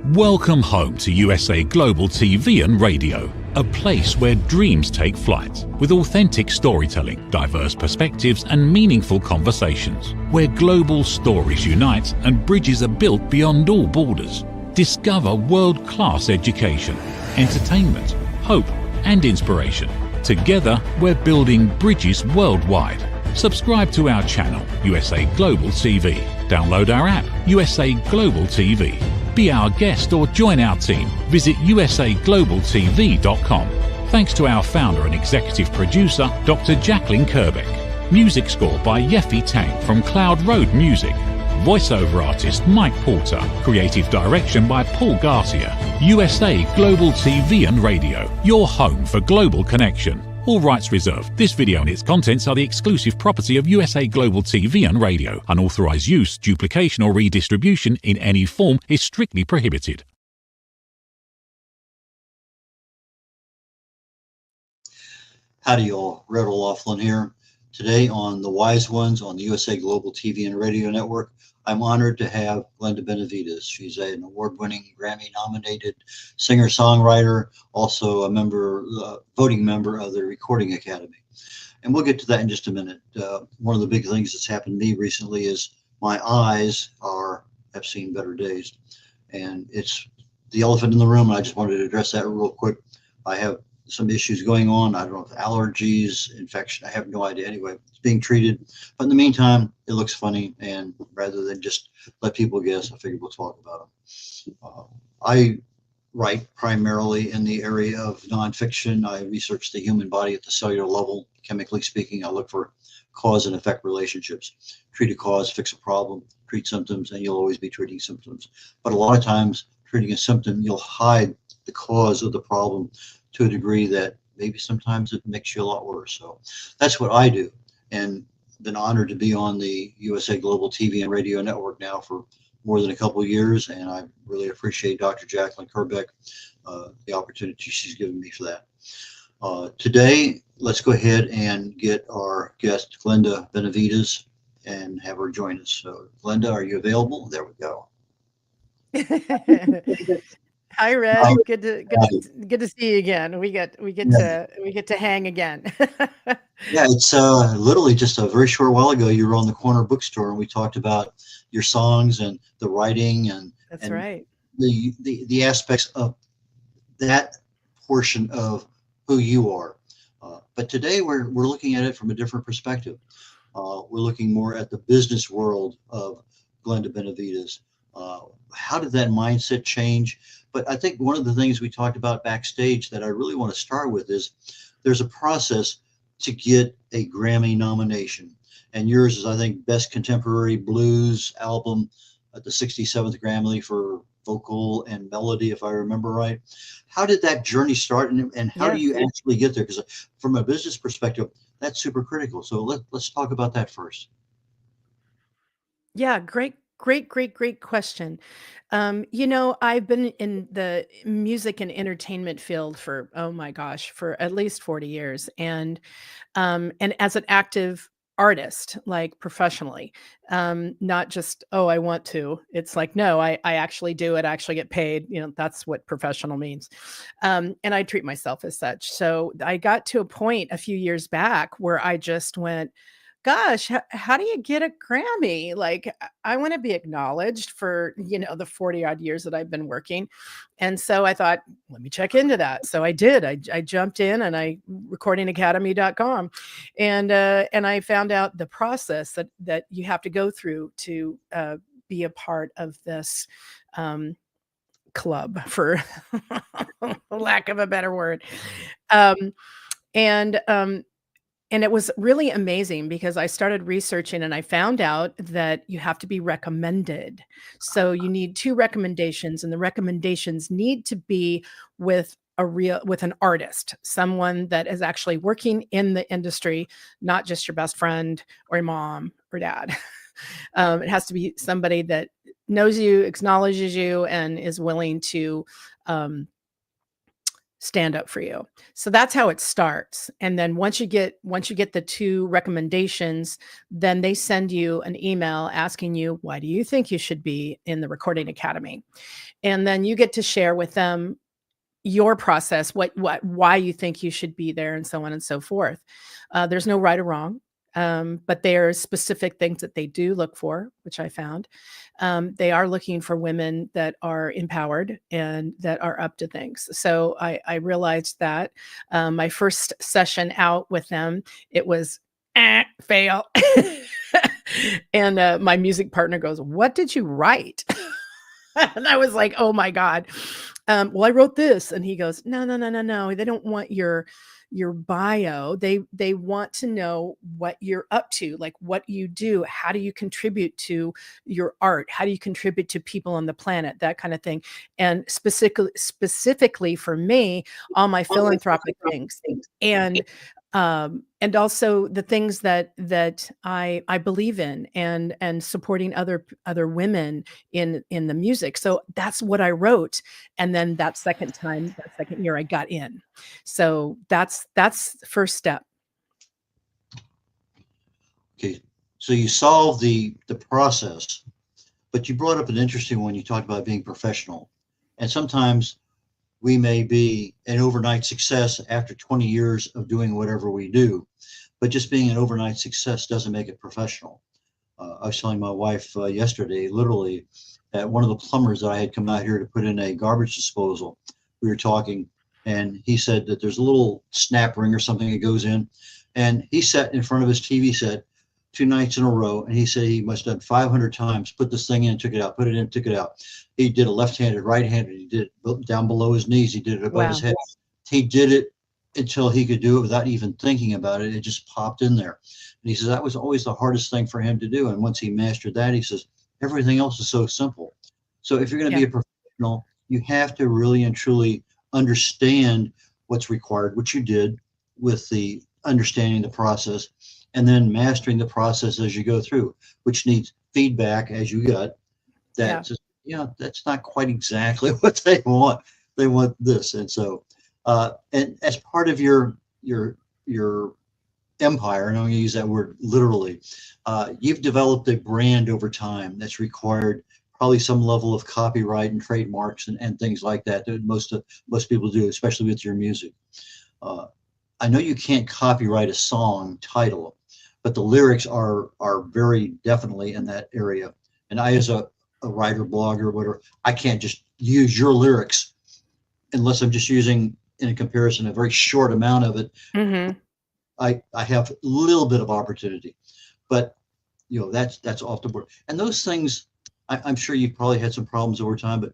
Welcome home to USA Global TV and Radio, a place where dreams take flight, with authentic storytelling, diverse perspectives and meaningful conversations, where global stories unite and bridges are built beyond all borders. Discover world-class education, entertainment, hope and inspiration. Together, we're building bridges worldwide. Subscribe to our channel, USA Global TV. Download our app, USA Global TV. Be our guest or join our team. Visit usaglobaltv.com. Thanks to our founder and executive producer, Dr. Jacqueline Kerbeck. Music score by Yeffy Tang from Cloud Road Music. Voiceover artist Mike Porter. Creative direction by Paul Garcia. USA Global TV and Radio, your home for global connection. All rights reserved. This video and its contents are the exclusive property of USA Global TV and Radio. Unauthorized use, duplication or redistribution in any form is strictly prohibited. Howdy y'all, Red O'Loughlin here. Today on The Wise Ones on the USA Global TV and Radio Network, I'm honored to have Glenda Benevides. She's an award-winning, Grammy-nominated singer-songwriter, also a voting member of the Recording Academy. And we'll get to that in just a minute. One of the big things that's happened to me recently is my eyes have seen better days. And it's the elephant in the room, and I just wanted to address that real quick. I have some issues going on. I don't know if allergies, infection, I have no idea. Anyway, it's being treated. But in the meantime, it looks funny. And rather than just let people guess, I figured we'll talk about them. I write primarily in the area of nonfiction. I research the human body at the cellular level. Chemically speaking, I look for cause and effect relationships. Treat a cause, fix a problem, treat symptoms, and you'll always be treating symptoms. But a lot of times, treating a symptom, you'll hide the cause of the problem to a degree that maybe sometimes it makes you a lot worse. So that's what I do, and been honored to be on the USA Global TV and Radio Network now for more than a couple of years, and I really appreciate Dr. Jacqueline Kerbeck, the opportunity she's given me for that. Today, let's go ahead and get our guest, Glenda Benevides, and have her join us. So Glenda, are you available? There we go. Hi, Red. Good to see you again. We get to hang again. Yeah, it's literally just a very short while ago. You were on the corner bookstore, and we talked about your songs and the writing That's right. The aspects of that portion of who you are. But today we're looking at it from a different perspective. We're looking more at the business world of Glenda Benevides. How did that mindset change? But I think one of the things we talked about backstage that I really want to start with is there's a process to get a Grammy nomination. And yours is, I think, Best Contemporary Blues Album at the 67th Grammy for vocal and melody, if I remember right. How did that journey start, and how do you actually get there? Because from a business perspective, that's super critical. So let's talk about that first. Yeah, great question. I've been in the music and entertainment field for, oh my gosh, for at least 40 years. And as an active artist, like professionally, not just, oh, I want to, it's like, no, I actually do it. I actually get paid. That's what professional means. And I treat myself as such. So I got to a point a few years back where I just went, gosh, how do you get a Grammy? Like, I want to be acknowledged for, the 40 odd years that I've been working. And so I thought, let me check into that. So I did. I jumped in and recordingacademy.com and I found out the process that you have to go through to be a part of this club, for lack of a better word. And it was really amazing because I started researching and I found out that you have to be recommended. So you need 2 recommendations, and the recommendations need to be with an artist, someone that is actually working in the industry, not just your best friend or your mom or dad. It has to be somebody that knows you, acknowledges you, and is willing to stand up for you. So that's how it starts. And then once you get the 2 recommendations, then they send you an email asking you, why do you think you should be in the Recording Academy? And then you get to share with them your process, why you think you should be there, and so on and so forth. There's no right or wrong, but there's specific things that they do look for, which I found. They are looking for women that are empowered and that are up to things. So I realized that my first session out with them, it was fail. And my music partner goes, "What did you write?" And I was like, "Oh my God." Well, I wrote this. And he goes, no. They don't want your bio. They want to know what you're up to, like what you do. How do you contribute to your art? How do you contribute to people on the planet? That kind of thing. And specifically for me, all my philanthropic things. And also the things that I believe in, and supporting other women in the music. So that's what I wrote. And then that second year I got in. So that's the first step. Okay, so you solved the process, but you brought up an interesting one. You talked about being professional, and sometimes we may be an overnight success after 20 years of doing whatever we do, but just being an overnight success doesn't make it professional. I was telling my wife yesterday, literally, that one of the plumbers that I had come out here to put in a garbage disposal, we were talking, and he said that there's a little snap ring or something that goes in, and he sat in front of his TV set 2 nights in a row, and he said he must have done 500 times, put this thing in, took it out, put it in, took it out. He did a left-handed, right-handed, he did it down below his knees, he did it above his head. He did it until he could do it without even thinking about it. It just popped in there. And he says that was always the hardest thing for him to do. And once he mastered that, he says, everything else is so simple. So if you're going to be a professional, you have to really and truly understand what's required, which you did with the understanding the process, and then mastering the process as you go through, which needs feedback as you got. That says, that's not quite exactly what they want. They want this. And so, and as part of your empire, and I'm going to use that word literally, you've developed a brand over time that's required probably some level of copyright and trademarks and things like that most people do, especially with your music. I know you can't copyright a song title, but the lyrics are very definitely in that area. And I, as a writer, blogger, whatever, I can't just use your lyrics unless I'm just using, in a comparison, a very short amount of it. Mm-hmm. I have a little bit of opportunity, but that's off the board. And those things, I'm sure you've probably had some problems over time, but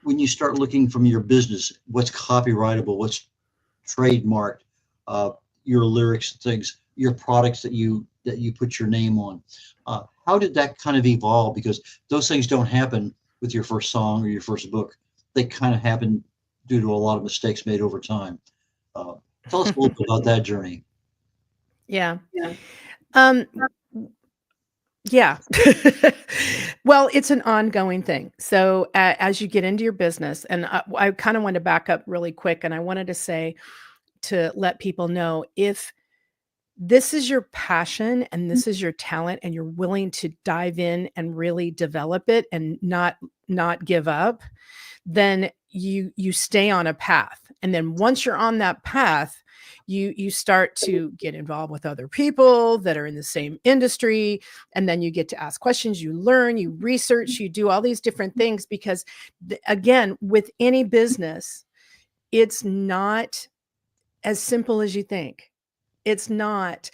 when you start looking from your business, what's copyrightable, what's trademarked, your lyrics, things, your products that you put your name on, how did that kind of evolve? Because those things don't happen with your first song or your first book. They kind of happen due to a lot of mistakes made over time. Tell us a little bit about that journey. Yeah. Yeah. Well, it's an ongoing thing. So as you get into your business, and I kind of want to back up really quick, and I wanted to say, to let people know, if this is your passion and this is your talent and you're willing to dive in and really develop it and not give up, then you stay on a path. And then once you're on that path, you start to get involved with other people that are in the same industry. And then you get to ask questions, you learn, you research, you do all these different things, because again, with any business, it's not as simple as you think. It's not.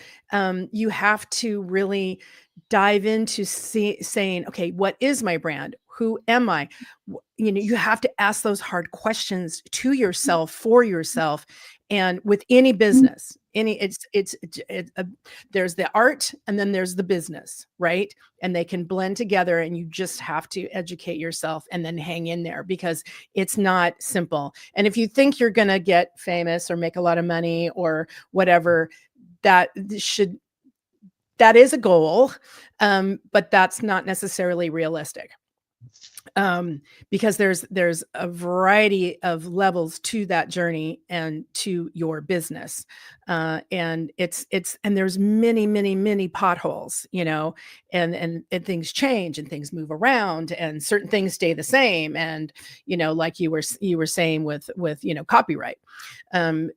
You have to really dive into saying, okay, what is my brand? Who am I? You have to ask those hard questions to yourself, for yourself. And with any business, there's the art and then there's the business, right? And they can blend together, and you just have to educate yourself and then hang in there, because it's not simple. And if you think you're going to get famous or make a lot of money or whatever, that is a goal, but that's not necessarily realistic. because there's a variety of levels to that journey and to your business, and and there's many potholes, and things change and things move around and certain things stay the same, and like you were saying with copyright,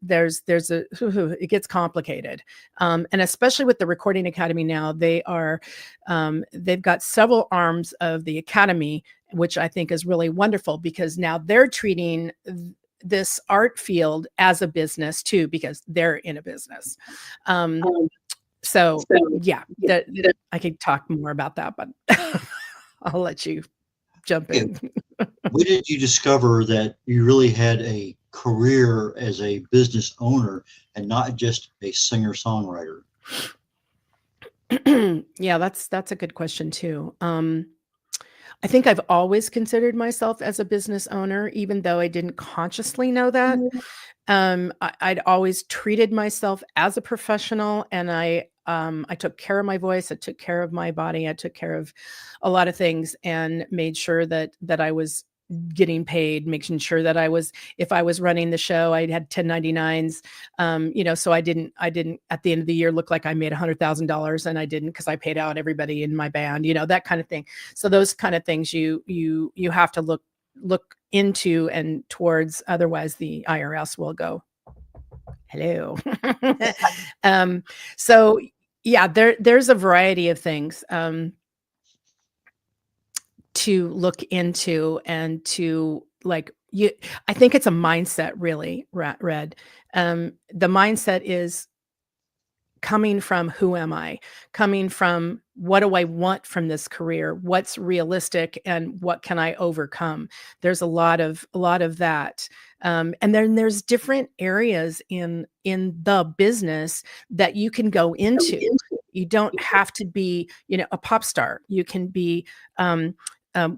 there's a it gets complicated, and especially with the Recording Academy now, they've got several arms of the Academy, which I think is really wonderful, because now they're treating this art field as a business too, because they're in a business. So yeah, I could talk more about that, but I'll let you jump in. When did you discover that you really had a career as a business owner and not just a singer-songwriter? Yeah, that's a good question too. I think I've always considered myself as a business owner, even though I didn't consciously know that. I'd always treated myself as a professional, and I took care of my voice, I took care of my body, I took care of a lot of things, and made sure that I was getting paid, making sure that if I was running the show, I had 1099s, so I didn't at the end of the year look like I made $100,000, and I didn't, because I paid out everybody in my band, that kind of thing. So those kind of things you have to look into and towards, otherwise the IRS will go, hello. So yeah, there's a variety of things to look into, and to I think it's a mindset, really, Red. The mindset is coming from, who am I? Coming from, what do I want from this career? What's realistic, and what can I overcome? There's a lot of that. And then there's different areas in the business that you can go into. You don't have to be, a pop star. You can be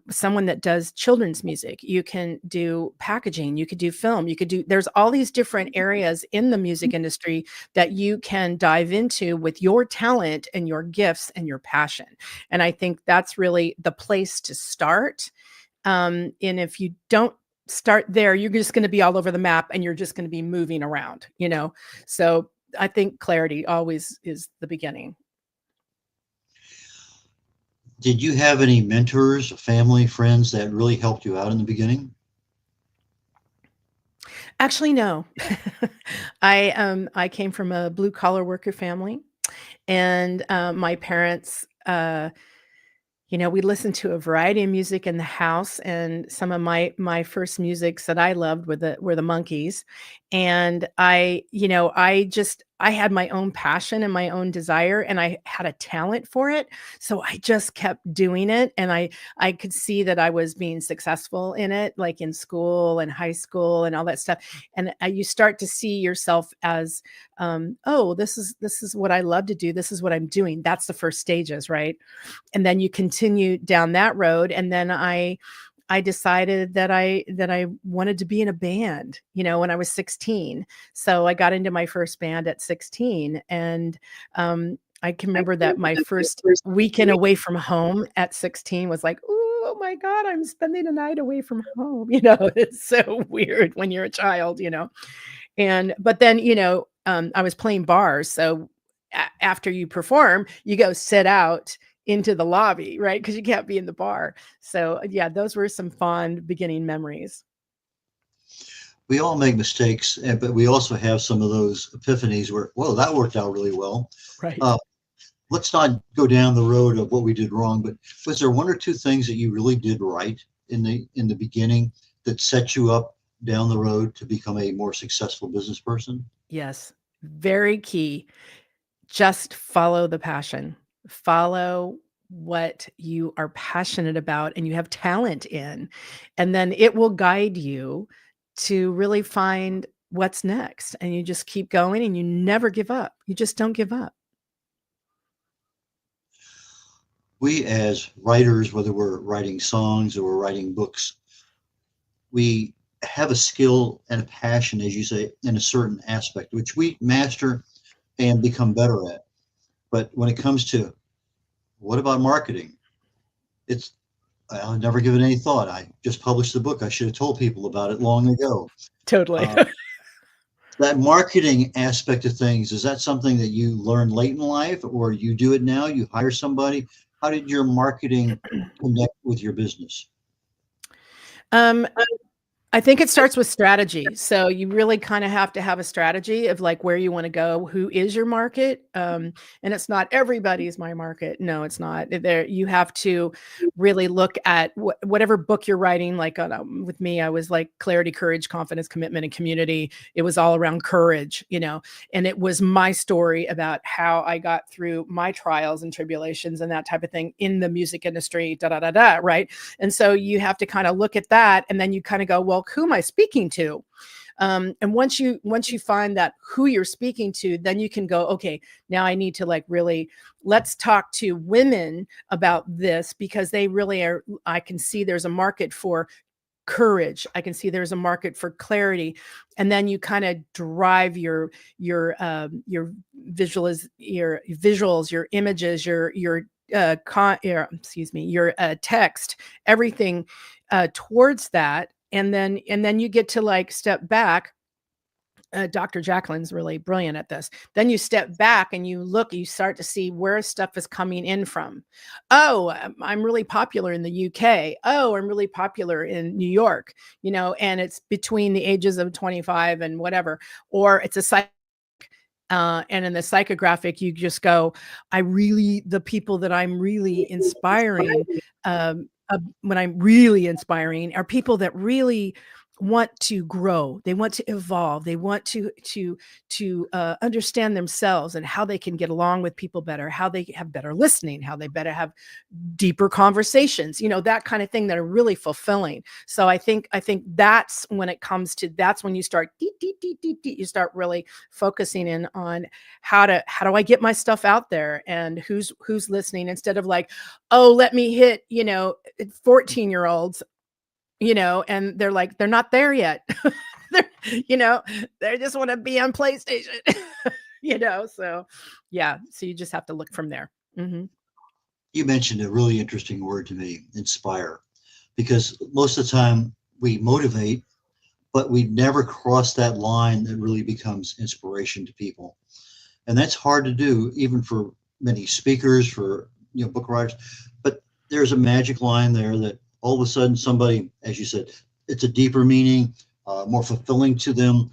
someone that does children's music. You can do packaging. You could do film. There's all these different areas in the music industry that you can dive into with your talent and your gifts and your passion. And I think that's really the place to start. And if you don't start there, you're just going to be all over the map, and you're just going to be moving around, So I think clarity always is the beginning. Did you have any mentors, family, friends that really helped you out in the beginning? Actually, no. I came from a blue collar worker family, and my parents, we listened to a variety of music in the house, and some of my first musics that I loved were the Monkees, and I had my own passion and my own desire, and I had a talent for it, so I just kept doing it, and I could see that I was being successful in it, like in school and high school and all that stuff, and you start to see yourself as, oh, this is what I love to do. This is what I'm doing. That's the first stages, right? And then you continue down that road, and then I decided that I wanted to be in a band, when I was 16. So I got into my first band at 16, and I can remember that my first weekend away from home at 16 was like, oh my God, I'm spending a night away from home. It's so weird when you're a child, but then, I was playing bars. So after you perform, you go sit out into the lobby, right? Because you can't be in the bar. So yeah, those were some fond beginning memories. We all make mistakes, but we also have some of those epiphanies where, whoa, that worked out really well. Right. Let's not go down the road of what we did wrong, but was there one or two things that you really did right in the beginning that set you up down the road to become a more successful business person? Yes, very key. Just follow the passion. Follow what you are passionate about and you have talent in, and then it will guide you to really find what's next. And you just keep going, and you never give up. You just don't give up. We as writers, whether we're writing songs or we're writing books, we have a skill and a passion, as you say, in a certain aspect, which we master and become better at. But when it comes to what about marketing? It's I'll never give it any thought. I just published the book. I should have told people about it long ago. Totally. That marketing aspect of things, is that something that you learned late in life, or you do it now? You hire somebody? How did your marketing connect with your business? Um, I think it starts with strategy. So you really kind of have to have a strategy of like where you want to go, who is your market. And it's not everybody's my market. No, it's not. There, you have to really look at whatever book you're writing. Like with me, I was like clarity, courage, confidence, commitment, and community. It was all around courage, and it was my story about how I got through my trials and tribulations and that type of thing in the music industry, da da da da, right? And so you have to kind of look at that, and then you kind of go, well, who am I speaking to? And once you find that who you're speaking to, then you can go, okay, now I need to like really, let's talk to women about this, because they really are, I can see there's a market for courage. I can see there's a market for clarity. And then you kind of drive your visuals, your images, your text, everything towards that. And then you get to like step back. Dr. Jacqueline's really brilliant at this. Then you step back and you look, you start to see where stuff is coming in from. Oh, I'm really popular in the UK. Oh, I'm really popular in New York, and it's between the ages of 25 and whatever, or it's a and in the psychographic, you just go, the people that I'm really inspiring, when I'm really inspiring, are people that really want to grow. They want to evolve. They want to understand themselves and how they can get along with people better, how they have better listening, how they better have deeper conversations, that kind of thing that are really fulfilling. So I think that's when it comes to, that's when you start, you start really focusing in on how do I get my stuff out there, and who's listening, instead of like, oh, let me hit, 14-year-olds, and they're like, they're not there yet. They just want to be on PlayStation, so yeah. So you just have to look from there. Mm-hmm. You mentioned a really interesting word to me, inspire, because most of the time we motivate, but we never cross that line that really becomes inspiration to people. And that's hard to do, even for many speakers, for book writers. But there's a magic line there that all of a sudden somebody, as you said, it's a deeper meaning, more fulfilling to them.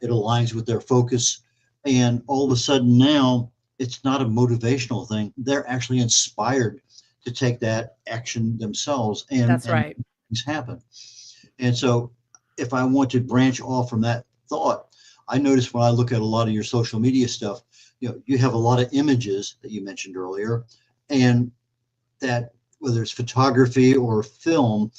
It aligns with their focus. And all of a sudden now, it's not a motivational thing. They're actually inspired to take that action themselves. And that's right. Things happen. And so if I want to branch off from that thought, I notice when I look at a lot of your social media stuff, you have a lot of images that you mentioned earlier, and that whether it's photography or film,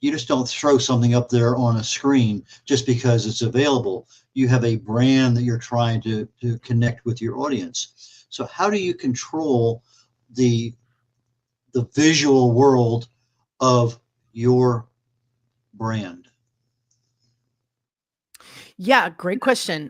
you just don't throw something up there on a screen just because it's available. You have a brand that you're trying to connect with your audience. So how do you control the visual world of your brand? Yeah, great question.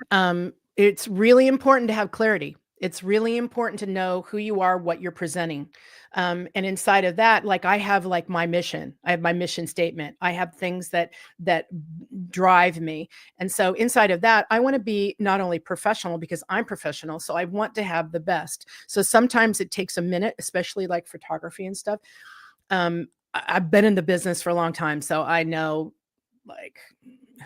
It's really important to have clarity. It's really important to know who you are, what you're presenting. And inside of that, like I have like my mission, I have my mission statement. I have things that drive me. And so inside of that, I want to be not only professional, because I'm professional, so I want to have the best. So sometimes it takes a minute, especially like photography and stuff. I've been in the business for a long time, so I know like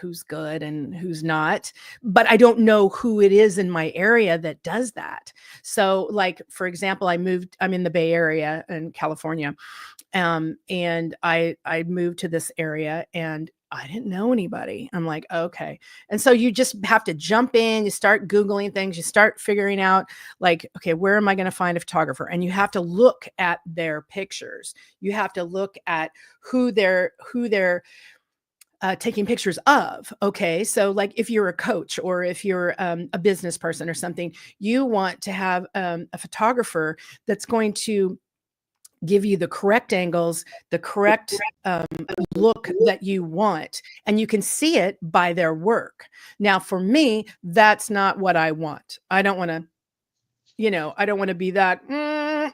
who's good and who's not, but I don't know who it is in my area that does that. So like, for example, I'm in the Bay Area in California. And I moved to this area and I didn't know anybody. I'm like, okay. And so you just have to jump in, you start Googling things, you start figuring out like, okay, where am I going to find a photographer? And you have to look at their pictures. You have to look at who they're taking pictures of. Okay. So like if you're a coach or if you're a business person or something, you want to have a photographer that's going to give you the correct angles, the correct look that you want. And you can see it by their work. Now, for me, that's not what I want. I don't want to be that,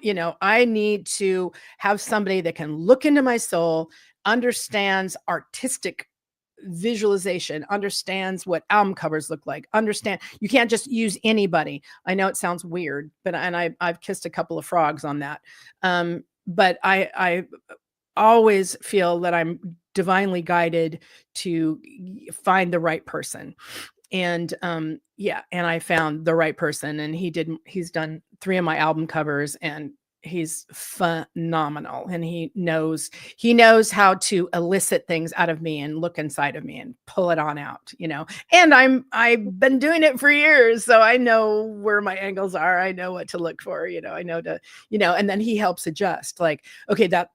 I need to have somebody that can look into my soul, understands artistic visualization, understands what album covers look like, understand you can't just use anybody. I know it sounds weird, but I've kissed a couple of frogs on that. But I always feel that I'm divinely guided to find the right person. And and I found the right person, and he's done 3 of my album covers, and he's phenomenal, and he knows how to elicit things out of me and look inside of me and pull it on out, and I've been doing it for years, so I know where my angles are. I know what to look for, I know to, and then he helps adjust, like, okay, that,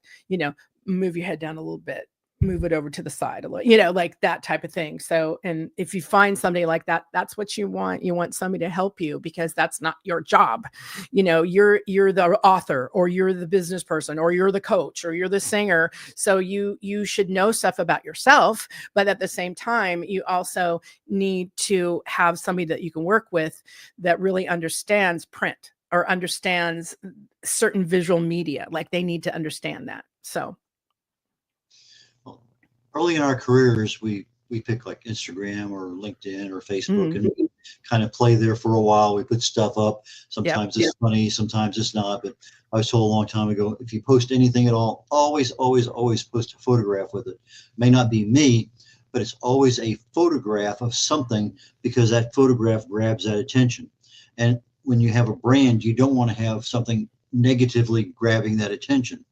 move your head down a little bit, move it over to the side a little, like that type of thing. So, and if you find somebody like that, that's what you want. You want somebody to help you, because that's not your job. You're the author, or you're the business person, or you're the coach, or you're the singer. So you should know stuff about yourself, but at the same time, you also need to have somebody that you can work with that really understands print or understands certain visual media. Like, they need to understand that. So early in our careers, we pick like Instagram or LinkedIn or Facebook, and we kind of play there for a while. We put stuff up. Sometimes it's funny, sometimes it's not. But I was told a long time ago, if you post anything at all, always post a photograph with it. May not be me, but it's always a photograph of something, because that photograph grabs that attention. And when you have a brand, you don't want to have something negatively grabbing that attention.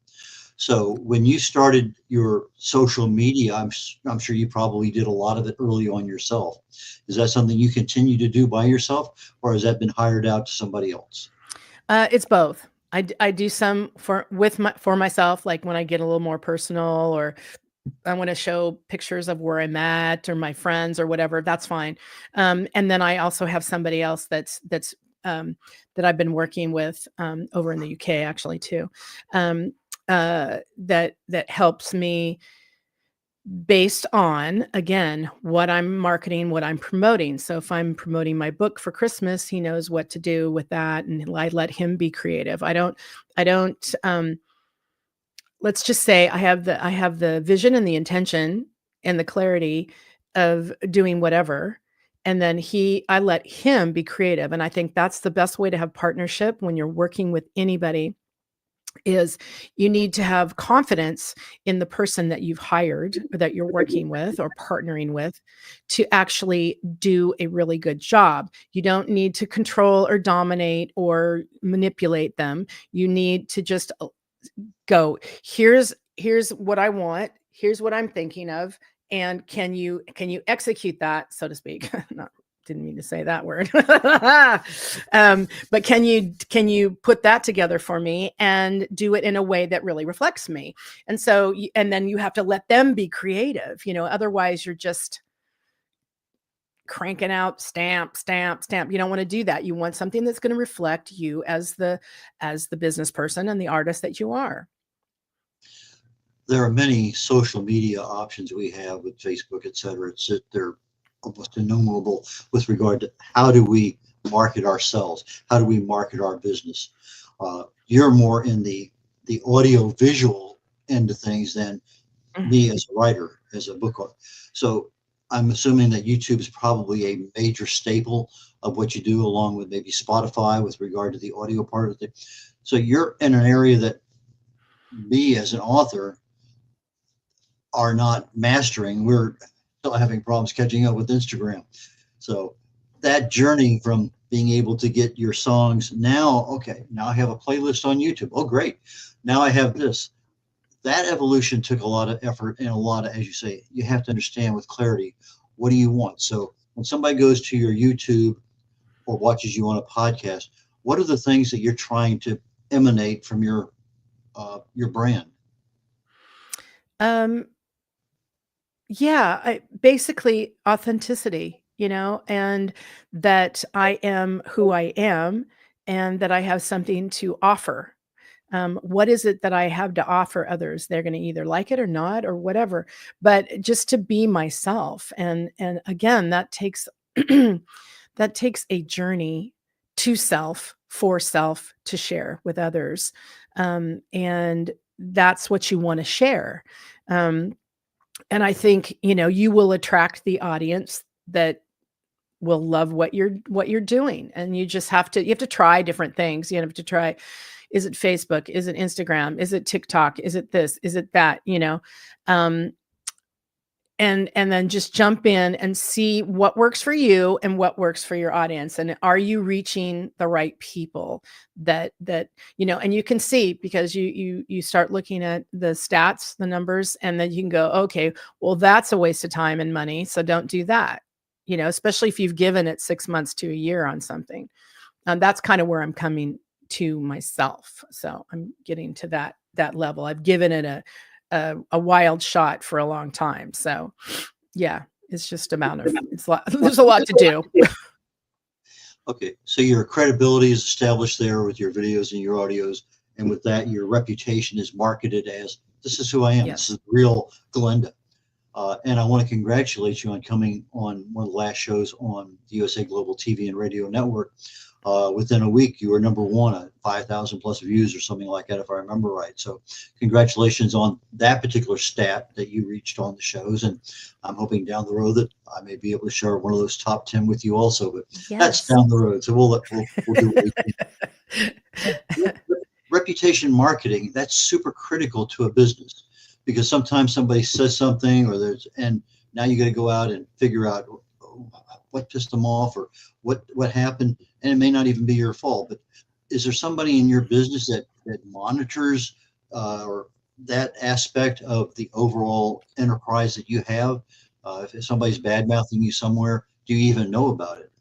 So when you started your social media, I'm sure you probably did a lot of it early on yourself. Is that something you continue to do by yourself, or has that been hired out to somebody else? It's both. I do some for myself, like when I get a little more personal, or I want to show pictures of where I'm at, or my friends, or whatever. That's fine. And then I also have somebody else that I've been working with over in the UK, actually, too. That helps me based on, again, what I'm marketing, what I'm promoting. So if I'm promoting my book for Christmas, he knows what to do with that, and I let him be creative. I don't let's just say I have the vision and the intention and the clarity of doing whatever, and then I let him be creative. And I think that's the best way to have partnership when you're working with anybody, is you need to have confidence in the person that you've hired, or that you're working with or partnering with, to actually do a really good job. You don't need to control or dominate or manipulate them. You need to just go, here's what I want, here's what I'm thinking of, and can you execute that, so to speak? Didn't mean to say that word. But can you put that together for me and do it in a way that really reflects me? And so, and then you have to let them be creative, otherwise you're just cranking out stamp. You don't want to do that. You want something that's going to reflect you as the business person and the artist that you are. There are many social media options we have with Facebook, et cetera. They're almost innumerable with regard to how do we market ourselves, how do we market our business. You're more in the audio visual end of things than me as a writer, as a book author. So I'm assuming that YouTube is probably a major staple of what you do, along with maybe Spotify with regard to the audio part of it. So you're in an area that me as an author are not mastering. We're still having problems catching up with Instagram. So that journey from being able to get your songs now, okay, now I have a playlist on YouTube. Oh, great. Now I have this. That evolution took a lot of effort, and a lot of, as you say, you have to understand with clarity, what do you want? So when somebody goes to your YouTube or watches you on a podcast, what are the things that you're trying to emanate from your brand? Yeah, basically authenticity, and that I am who I am, and that I have something to offer. What is it that I have to offer others? They're going to either like it or not, or whatever, but just to be myself. And again, that takes that takes a journey to self for self to share with others. And that's what you want to share. And I think, you will attract the audience that will love what you're doing. And you have to try different things. You have to try, is it Facebook? Is it Instagram? Is it TikTok? Is it this? Is it that? Um, and then just jump in and see what works for you and what works for your audience. And are you reaching the right people that, and you can see, because you start looking at the stats, the numbers, and then you can go, okay, well, that's a waste of time and money. So don't do that, especially if you've given it 6 months to a year on something. That's kind of where I'm coming to myself. So I'm getting to that level. I've given it a wild shot for a long time. So yeah, it's just there's a lot to do. Okay. So your credibility is established there with your videos and your audios. And with that, your reputation is marketed as, this is who I am. Yes. This is real Glenda. And I want to congratulate you on coming on one of the last shows on the USA Global TV and Radio Network. Within a week, you were #1 at 5,000 plus views or something like that, if I remember right. So congratulations on that particular stat that you reached on the shows. And I'm hoping down the road that I may be able to share one of those top 10 with you also, but that's down the road. So we'll do what we can. Reputation marketing, that's super critical to a business, because sometimes somebody says something and now you got to go out and figure out what pissed them off or what happened. And it may not even be your fault, but is there somebody in your business that monitors or that aspect of the overall enterprise that you have? If somebody's bad mouthing you somewhere, do you even know about it?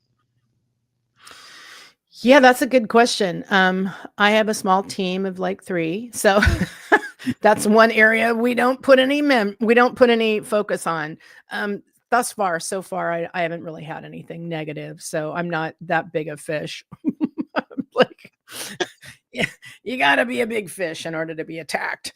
Yeah, that's a good question. I have a small team of like 3. So that's one area we don't put any focus on. So far, I haven't really had anything negative. So I'm not that big a fish. Like, yeah, you got to be a big fish in order to be attacked.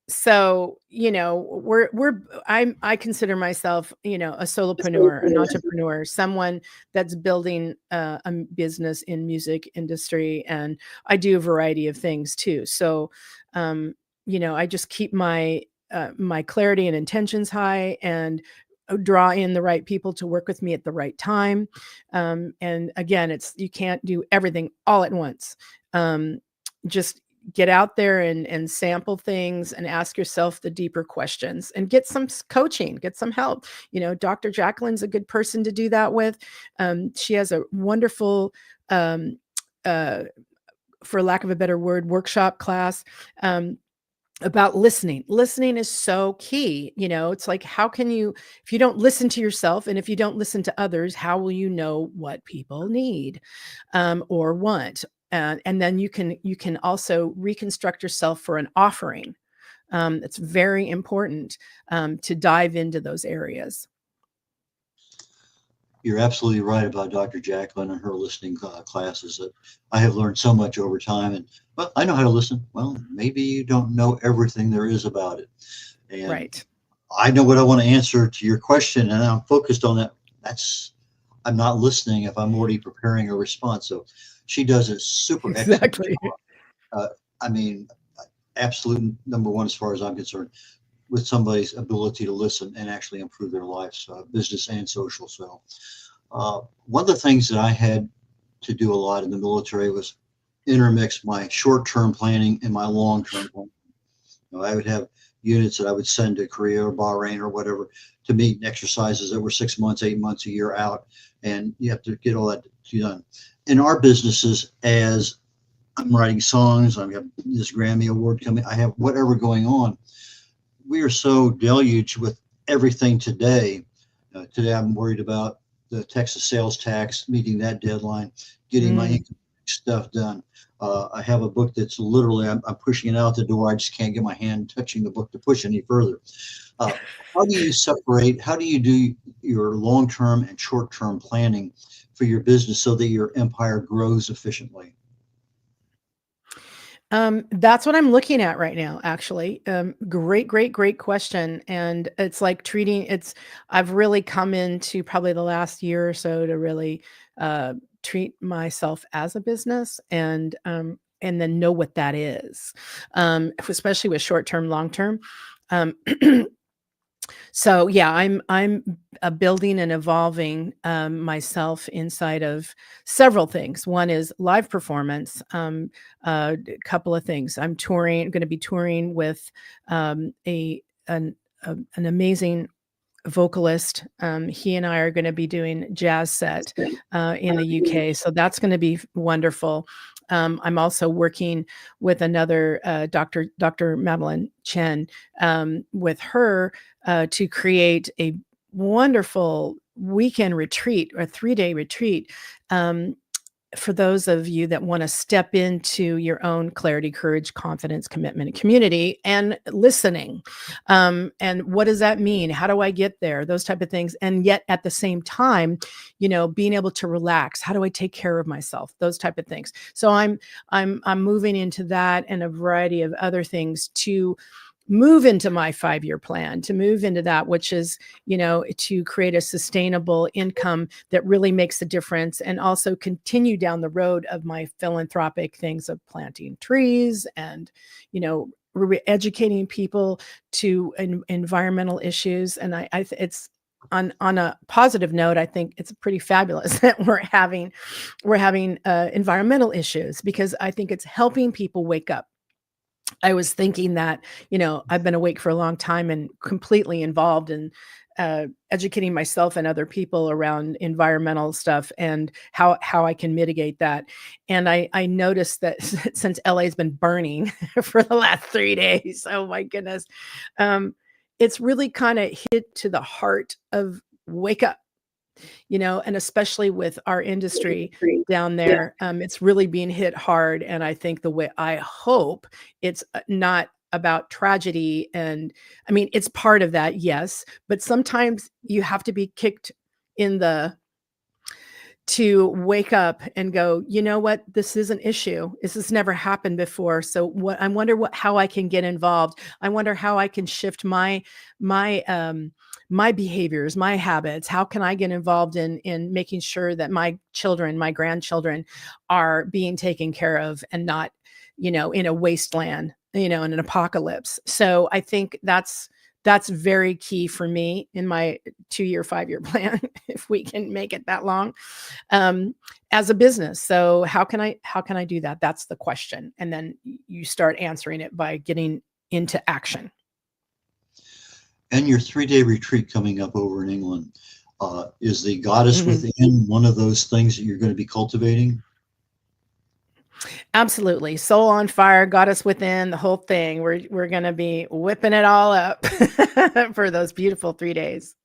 So, I consider myself, a solopreneur, an entrepreneur, someone that's building a business in music industry. And I do a variety of things too. So, I just keep my clarity and intentions high, and draw in the right people to work with me at the right time. And again, you can't do everything all at once. Just get out there and sample things and ask yourself the deeper questions and get some coaching, get some help. Dr. Jacqueline's a good person to do that with. She has a wonderful, for lack of a better word, workshop class, about listening. Listening is so key. It's like, if you don't listen to yourself and if you don't listen to others, how will you know what people need or want? And then you can also reconstruct yourself for an offering. It's very important to dive into those areas. You're absolutely right about Dr. Jacqueline and her listening classes. That I have learned so much over time. And well, I know how to listen. Well, maybe you don't know everything there is about it. And right. I know what I want to answer to your question, and I'm focused on that. I'm not listening if I'm already preparing a response. So she does a super exactly. Excellent job. Absolute #1 as far as I'm concerned, with somebody's ability to listen and actually improve their lives, business and social. So one of the things that I had to do a lot in the military was intermix my short-term planning and my long-term planning. I would have units that I would send to Korea or Bahrain or whatever to meet exercises that were 6 months, 8 months, a year out. And you have to get all that done. In our businesses, as I'm writing songs, I've got this Grammy award coming, I have whatever going on. We are so deluged with everything today. Today, I'm worried about the Texas sales tax, meeting that deadline, getting my income stuff done. I have a book that's literally, I'm pushing it out the door. I just can't get my hand touching the book to push any further. How do you separate, how do you do your long-term and short-term planning for your business so that your empire grows efficiently? That's what I'm looking at right now, actually. Great question. And it's like I've really come into probably the last year or so to really treat myself as a business, and then know what that is, especially with short term, long term. Um, so yeah, I'm building and evolving myself inside of several things. One is live performance. A couple of things. I'm going to be touring with a an amazing vocalist. He and I are going to be doing jazz set in the UK, so that's going to be wonderful. I'm also working with another Dr. Madeline Chen, with her to create a wonderful weekend retreat or 3-day retreat. For those of you that want to step into your own clarity, courage, confidence, commitment, and community, and listening. And what does that mean? How do I get there? Those type of things. And yet at the same time, being able to relax. How do I take care of myself? Those type of things. So I'm moving into that and a variety of other things to move into my 5-year plan, to move into that, which is, to create a sustainable income that really makes a difference, and also continue down the road of my philanthropic things of planting trees and, educating people to environmental issues. And it's on a positive note, I think it's pretty fabulous that we're having environmental issues, because I think it's helping people wake up. I was thinking that, I've been awake for a long time and completely involved in educating myself and other people around environmental stuff and how I can mitigate that. And I noticed that since LA's been burning for the last 3 days, oh my goodness, it's really kind of hit to the heart of wake up. And especially with our industry down there, it's really being hit hard. And I think I hope it's not about tragedy. And I mean, it's part of that, yes, but sometimes you have to be kicked to wake up and go, you know what, this is an issue. This has never happened before. So I wonder how I can get involved. I wonder how I can shift my behaviors, my habits. How can I get involved in making sure that my children, my grandchildren are being taken care of and not, in a wasteland, in an apocalypse. So I think that's very key for me in my 2-year, 5-year plan, if we can make it that long, as a business. So how can I do that? That's the question. And then you start answering it by getting into action. And your 3-day retreat coming up over in England, is the goddess within one of those things that you're going to be cultivating? Absolutely. Soul on fire, goddess within, the whole thing. We're going to be whipping it all up for those beautiful 3 days.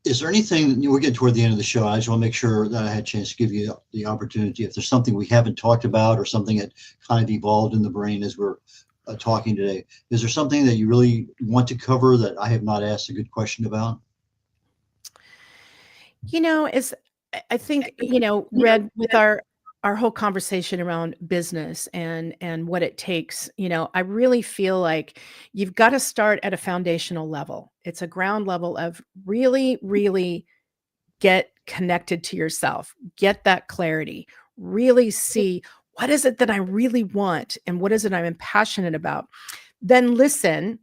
Is there anything, we're getting toward the end of the show, I just want to make sure that I had a chance to give you the opportunity, if there's something we haven't talked about or something that kind of evolved in the brain as we're talking today. Is there something that you really want to cover that I have not asked a good question about? I think, Red, with our whole conversation around business and what it takes, I really feel like you've got to start at a foundational level. It's a ground level of really, really get connected to yourself, get that clarity, really see what is it that I really want and what is it I'm passionate about. Then listen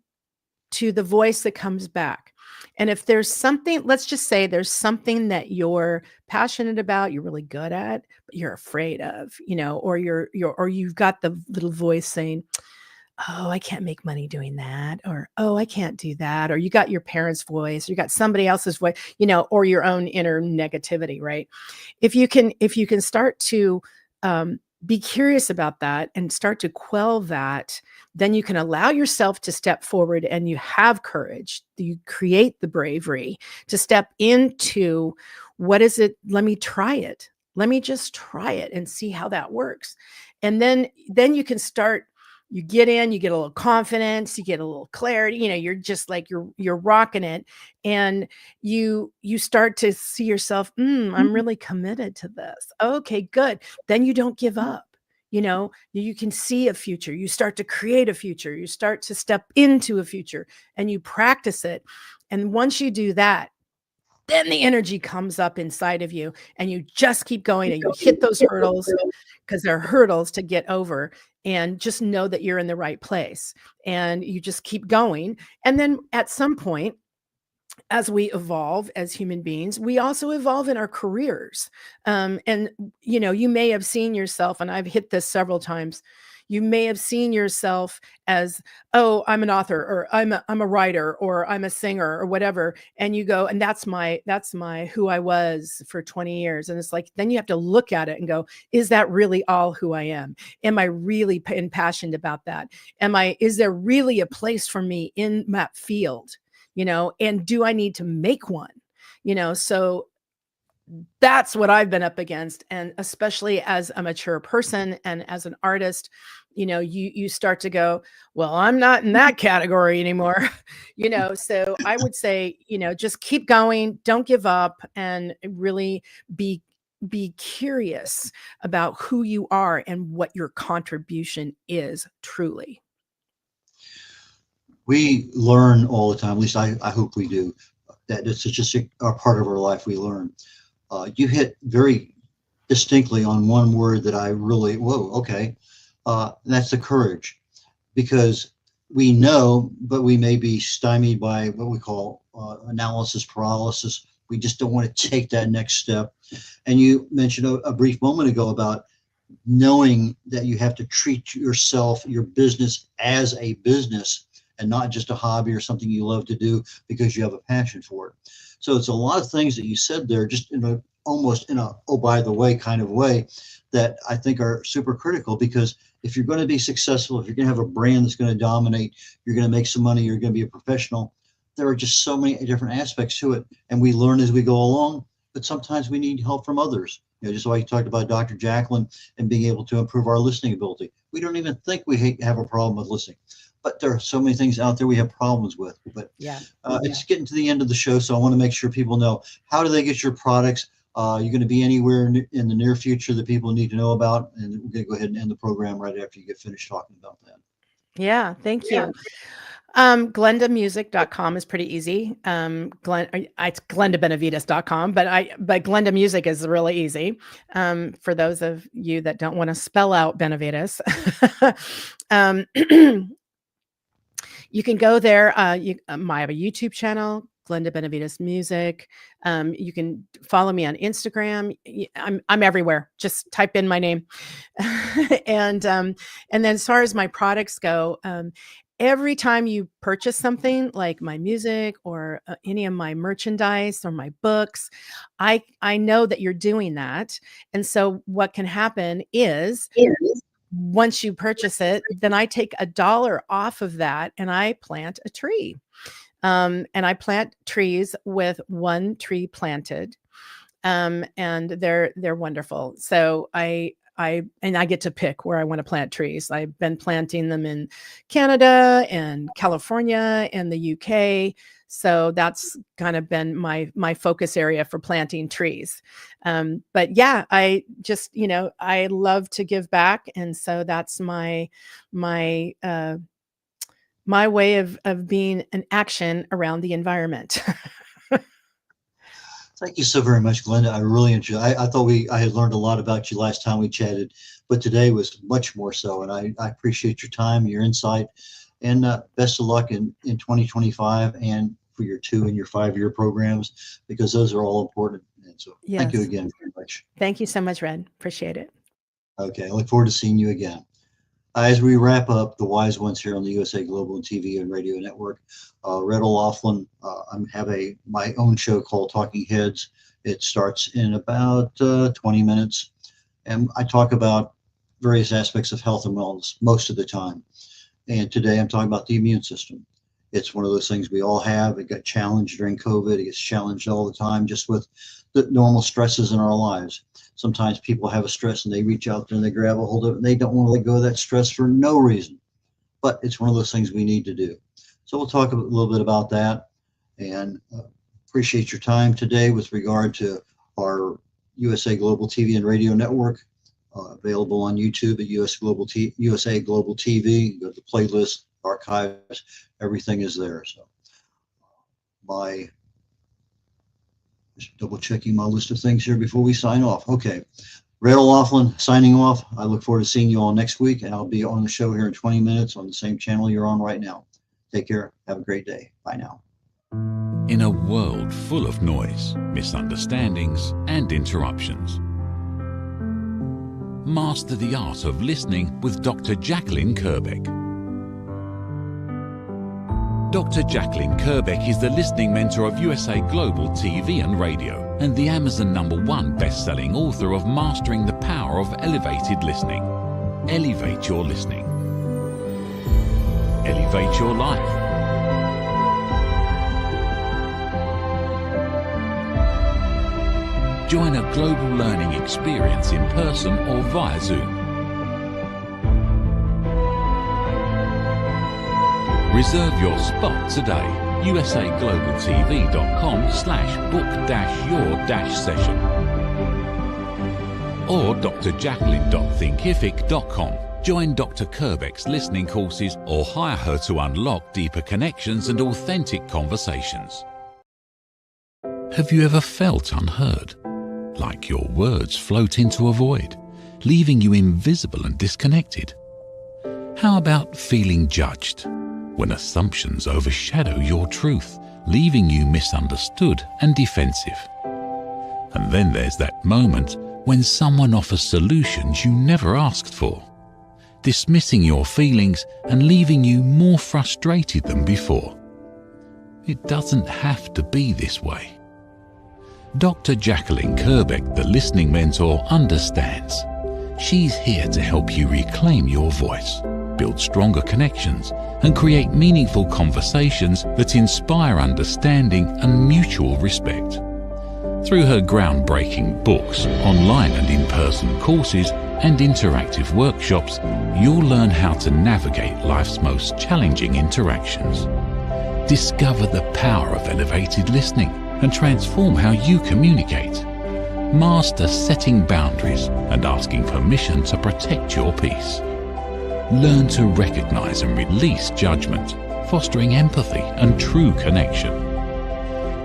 to the voice that comes back. And if there's something, let's just say there's something that you're passionate about, you're really good at, but you're afraid of, or or you've got the little voice saying, oh, I can't make money doing that, or, oh, I can't do that. Or you got your parents' voice, you got somebody else's voice, or your own inner negativity, right? If you can start to be curious about that and start to quell that, then you can allow yourself to step forward, and you have courage. You create the bravery to step into what is it? Let me try it. Let me just try it and see how that works. And then you can start, you get in, you get a little confidence, you get a little clarity, you're just like, you're rocking it. And you start to see yourself, I'm really committed to this. Okay, good. Then you don't give up. You can see a future. You start to create a future. You start to step into a future, and you practice it. And once you do that, then the energy comes up inside of you and you just keep going and you hit those hurdles because they're hurdles to get over, and just know that you're in the right place and you just keep going. And then at some point, as we evolve as human beings, we also evolve in our careers. And you may have seen yourself, and I've hit this several times. You may have seen yourself as, oh, I'm an author, or I'm a writer, or I'm a singer, or whatever. And you go, and that's my who I was for 20 years. And it's like, then you have to look at it and go, is that really all who I am? Am I really impassioned about that? Is there really a place for me in that field? And do I need to make one? So that's what I've been up against. And especially as a mature person and as an artist, you start to go, well, I'm not in that category anymore. So I would say, just keep going, don't give up, and really be curious about who you are and what your contribution is truly. We learn all the time, at least I hope we do, that it's just a part of our life we learn. You hit very distinctly on one word that I really, whoa, okay. That's the courage, because we know, but we may be stymied by what we call analysis paralysis. We just don't want to take that next step. And you mentioned a brief moment ago about knowing that you have to treat yourself, your business, as a business and not just a hobby or something you love to do because you have a passion for it. So it's a lot of things that you said there, just almost in a, oh, by the way, kind of way, that I think are super critical, because if you're going to be successful, if you're going to have a brand that's going to dominate, you're going to make some money, you're going to be a professional, there are just so many different aspects to it. And we learn as we go along, but sometimes we need help from others. Just like you talked about Dr. Jacqueline and being able to improve our listening ability. We don't even think we have a problem with listening, but there are so many things out there we have problems with. But it's getting to the end of the show, so I want to make sure people know, how do they get your products? You're going to be anywhere in the near future that people need to know about? And we're going to go ahead and end the program right after you get finished talking about that. Yeah, thank you. Glendamusic.com is pretty easy. It's glendabenevides.com, but Glenda Music is really easy. For those of you that don't want to spell out Benevides, you can go there. I have a YouTube channel, Glenda Benevides Music. You can follow me on Instagram. I'm everywhere. Just type in my name. And then as far as my products go, every time you purchase something like my music or any of my merchandise or my books, I know that you're doing that. And so what can happen is, once you purchase it, then I take $1 off of that and I plant a tree. And I plant trees with one tree planted. And they're wonderful. So I get to pick where I want to plant trees. I've been planting them in Canada and California and the UK. So that's kind of been my focus area for planting trees. But yeah, I just, I love to give back. And so that's my way of being an action around the environment. Thank you so very much, Glenda. I really enjoyed. I thought I had learned a lot about you last time we chatted, but today was much more so. And I appreciate your time, your insight, and best of luck in 2025 and for your 2 and your 5-year programs, because those are all important. And so Thank you again very much. Thank you so much, Red. Appreciate it. Okay. I look forward to seeing you again. As we wrap up the Wise Ones here on the USA Global TV and Radio Network, Red O'Loughlin, I have my own show called Talking Heads. It starts in about 20 minutes, and I talk about various aspects of health and wellness most of the time. And today I'm talking about the immune system. It's one of those things we all have. It got challenged during COVID. It gets challenged all the time just with the normal stresses in our lives. Sometimes people have a stress and they reach out there and they grab a hold of it and they don't want to let go of that stress for no reason. But it's one of those things we need to do. So we'll talk a little bit about that, and appreciate your time today with regard to our USA Global TV and Radio Network, available on YouTube at USA Global TV. Go to the playlist, archives, everything is there. So my Just double checking my list of things here before we sign off. Okay. Randall Laughlin signing off. I look forward to seeing you all next week, and I'll be on the show here in 20 minutes on the same channel you're on right now. Take care. Have a great day. Bye now. In a world full of noise, misunderstandings, and interruptions, master the art of listening with Dr. Jacqueline Kerbeck. Dr. Jacqueline Kerbeck is the listening mentor of USA Global TV and Radio and the Amazon #1 best-selling author of Mastering the Power of Elevated Listening. Elevate your listening. Elevate your life. Join a global learning experience in person or via Zoom. Reserve your spot today. usaglobaltv.com/book-your-session or drjacqueline.thinkific.com. Join Dr. Kerbeck's listening courses or hire her to unlock deeper connections and authentic conversations. Have you ever felt unheard? Like your words float into a void, leaving you invisible and disconnected? How about feeling judged, when assumptions overshadow your truth, leaving you misunderstood and defensive? And then there's that moment when someone offers solutions you never asked for, dismissing your feelings and leaving you more frustrated than before. It doesn't have to be this way. Dr. Jacqueline Kerbeck, the listening mentor, understands. She's here to help you reclaim your voice, build stronger connections, and create meaningful conversations that inspire understanding and mutual respect. Through her groundbreaking books, online and in-person courses, and interactive workshops, you'll learn how to navigate life's most challenging interactions. Discover the power of elevated listening and transform how you communicate. Master setting boundaries and asking permission to protect your peace. Learn to recognize and release judgment, fostering empathy and true connection.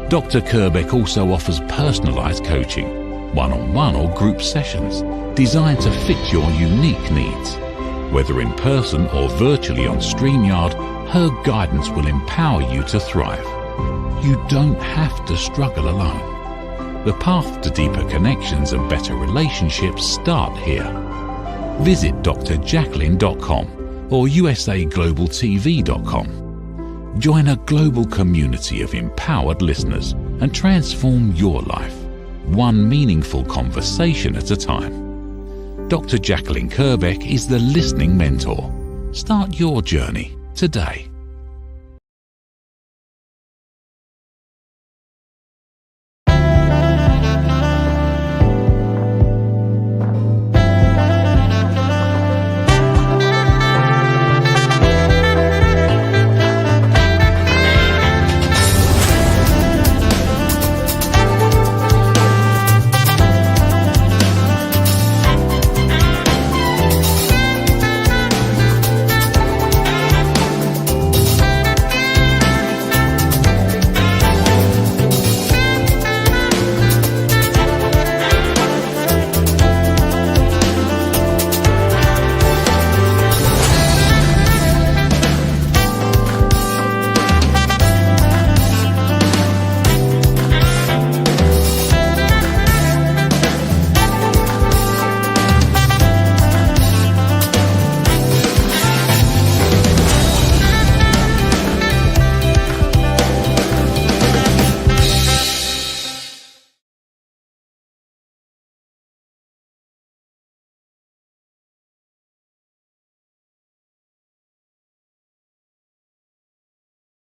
Dr. Kerbeck also offers personalized coaching, one-on-one or group sessions, designed to fit your unique needs. Whether in person or virtually on StreamYard, her guidance will empower you to thrive. You don't have to struggle alone. The path to deeper connections and better relationships start here. Visit drjacqueline.com or usaglobaltv.com. Join a global community of empowered listeners and transform your life, one meaningful conversation at a time. Dr. Jacqueline Kerbeck is the listening mentor. Start your journey today.